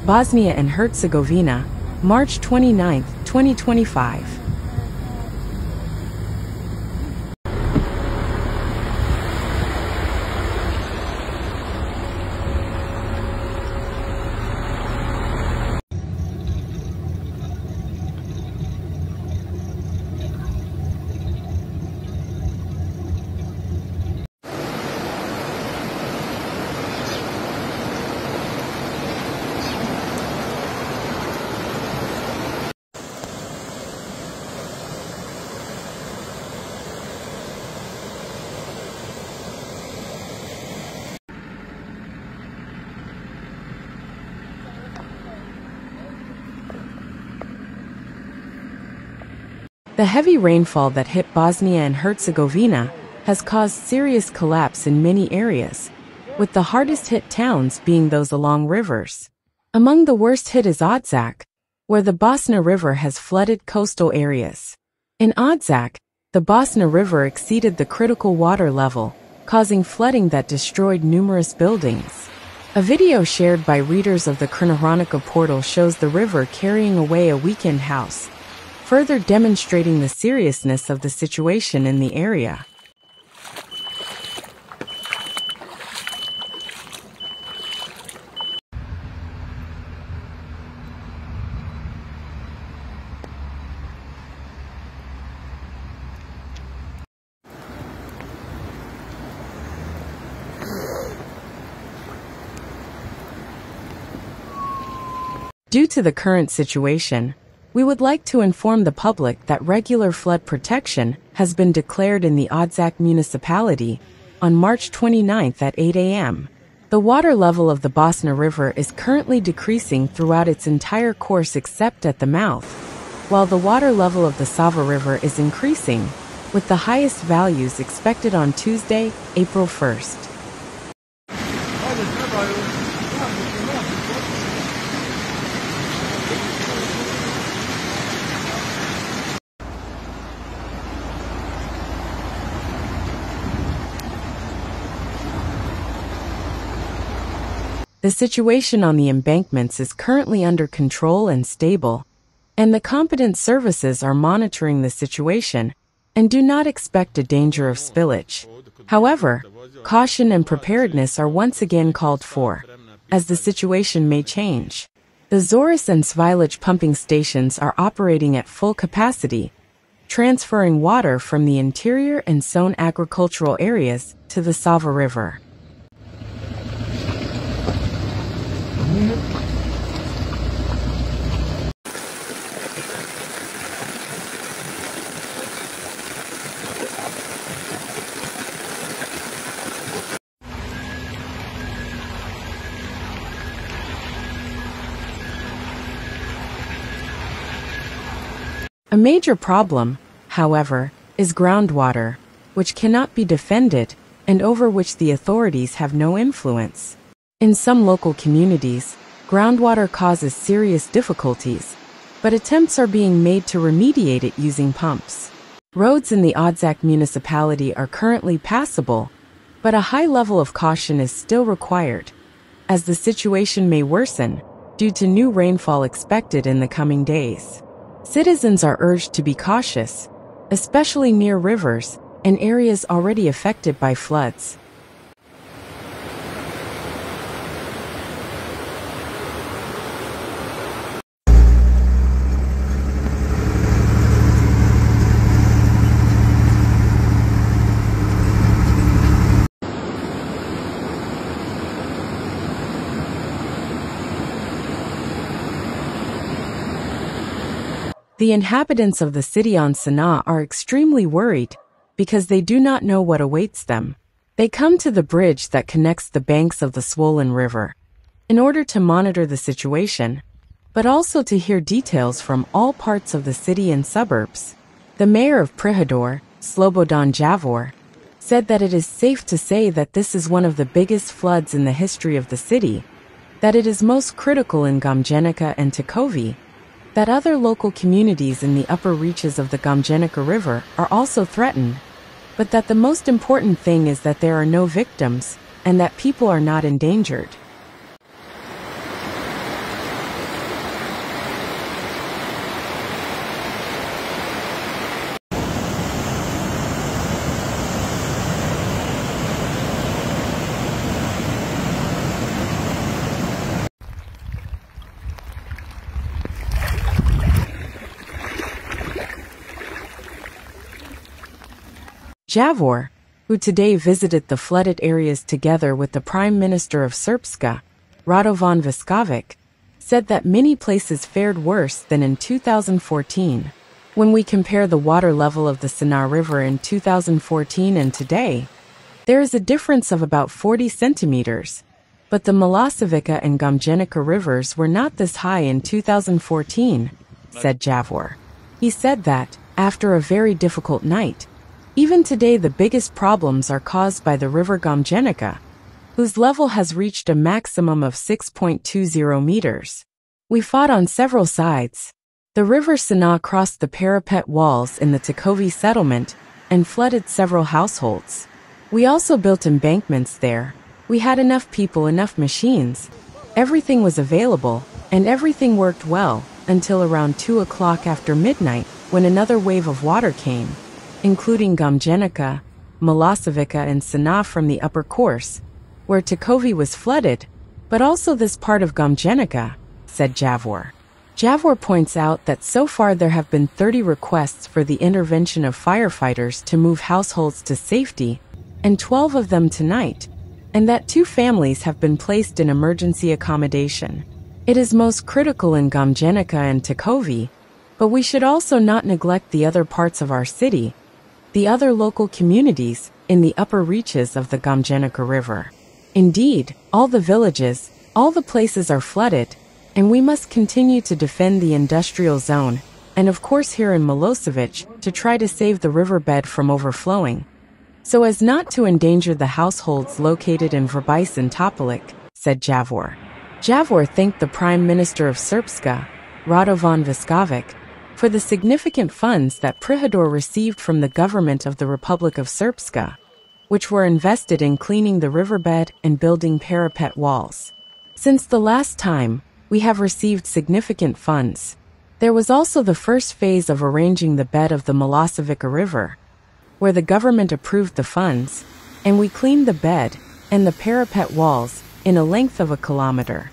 Bosnia and Herzegovina, March 29, 2025. The heavy rainfall that hit Bosnia and Herzegovina has caused serious collapse in many areas, with the hardest hit towns being those along rivers. Among the worst hit is Odžak, where the Bosna River has flooded coastal areas. In Odžak, the Bosna River exceeded the critical water level, causing flooding that destroyed numerous buildings. A video shared by readers of the Crna portal shows the river carrying away a weekend house, further demonstrating the seriousness of the situation in the area. Due to the current situation, we would like to inform the public that regular flood protection has been declared in the Odžak municipality on March 29th at 8 a.m. The water level of the Bosna River is currently decreasing throughout its entire course except at the mouth, while the water level of the Sava River is increasing, with the highest values expected on Tuesday, April 1st. The situation on the embankments is currently under control and stable, and the competent services are monitoring the situation and do not expect a danger of spillage. However, caution and preparedness are once again called for, as the situation may change. The Zorice and Svilaj pumping stations are operating at full capacity, transferring water from the interior and zone agricultural areas to the Sava River. A major problem, however, is groundwater, which cannot be defended and over which the authorities have no influence. In some local communities, groundwater causes serious difficulties, but attempts are being made to remediate it using pumps. Roads in the Odžak municipality are currently passable, but a high level of caution is still required, as the situation may worsen due to new rainfall expected in the coming days. Citizens are urged to be cautious, especially near rivers and areas already affected by floods. The inhabitants of the city on Sanaa are extremely worried because they do not know what awaits them. They come to the bridge that connects the banks of the swollen river in order to monitor the situation, but also to hear details from all parts of the city and suburbs. The mayor of Prijedor, Slobodan Javor, said that it is safe to say that this is one of the biggest floods in the history of the city, that it is most critical in Gamjenica and Takovi, that other local communities in the upper reaches of the Gamjenica River are also threatened, but that the most important thing is that there are no victims and that people are not endangered. Javor, who today visited the flooded areas together with the Prime Minister of Srpska, Radovan Viskovic, said that many places fared worse than in 2014. When we compare the water level of the Sana River in 2014 and today, there is a difference of about 40 centimeters. But the Milosevica and Gomjenica rivers were not this high in 2014, said Javor. He said that, after a very difficult night, even today the biggest problems are caused by the river Gomjenica, whose level has reached a maximum of 6.20 meters. We fought on several sides. The river Sana crossed the parapet walls in the Takovi settlement and flooded several households. We also built embankments there. We had enough people, enough machines. Everything was available, and everything worked well, until around 2 o'clock after midnight, when another wave of water came, including Gomjenica, Milosevica and Sana from the upper course, where Takovi was flooded, but also this part of Gomjenica, said Javor. Javor points out that so far there have been 30 requests for the intervention of firefighters to move households to safety, and 12 of them tonight, and that 2 families have been placed in emergency accommodation. It is most critical in Gomjenica and Takovi, but we should also not neglect the other parts of our city, the other local communities in the upper reaches of the Gomjenica River. Indeed, all the villages, all the places are flooded, and we must continue to defend the industrial zone, and of course here in Milosevic, to try to save the riverbed from overflowing, so as not to endanger the households located in Vrbice and Topolik, said Javor. Javor thanked the Prime Minister of Srpska, Radovan Viskovic, for the significant funds that Prihedor received from the government of the Republic of Srpska, which were invested in cleaning the riverbed and building parapet walls. Since the last time, we have received significant funds. There was also the first phase of arranging the bed of the Milosevica River, where the government approved the funds, and we cleaned the bed and the parapet walls in a length of 1 kilometer.